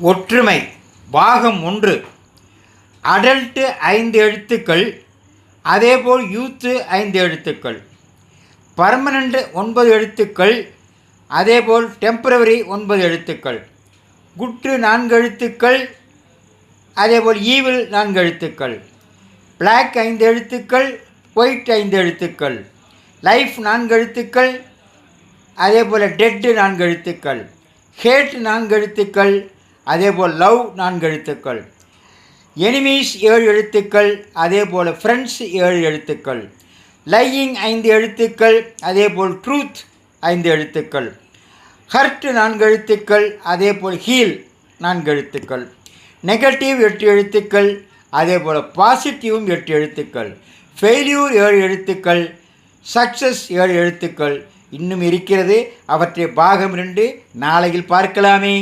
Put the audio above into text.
ஒற்றுமை பாகம் 1. அடல்ட்டு 5 எழுத்துக்கள், அதேபோல் யூத்து 5 எழுத்துக்கள். பர்மனண்ட் 9 எழுத்துக்கள், அதேபோல் டெம்பரவரி 9 எழுத்துக்கள். குட்டு 4 எழுத்துக்கள், அதேபோல் ஈவில் 4 எழுத்துக்கள். பிளாக் 5 எழுத்துக்கள், ஒயிட் 5 எழுத்துக்கள். லைஃப் 4 எழுத்துக்கள், அதேபோல் டெட்டு 4 எழுத்துக்கள். ஹேட் 4 எழுத்துக்கள், அதேபோல் லவ் 4 எழுத்துக்கள். எனிமீஸ் 7 எழுத்துக்கள், அதேபோல் ஃப்ரெண்ட்ஸ் 7 எழுத்துக்கள். லையிங் 5 எழுத்துக்கள், அதேபோல் ட்ரூத் 5 எழுத்துக்கள். ஹர்ட் 4 எழுத்துக்கள், அதேபோல் ஹீல் 4 எழுத்துக்கள். நெகட்டிவ் 8 எழுத்துக்கள், அதேபோல் பாசிட்டிவும் 8 எழுத்துக்கள். ஃபெயில்யூர் 7 எழுத்துக்கள், சக்ஸஸ் 7 எழுத்துக்கள் இன்னும் இருக்கிறது. அவற்றை பாகம் 2 நாளையில் பார்க்கலாமே.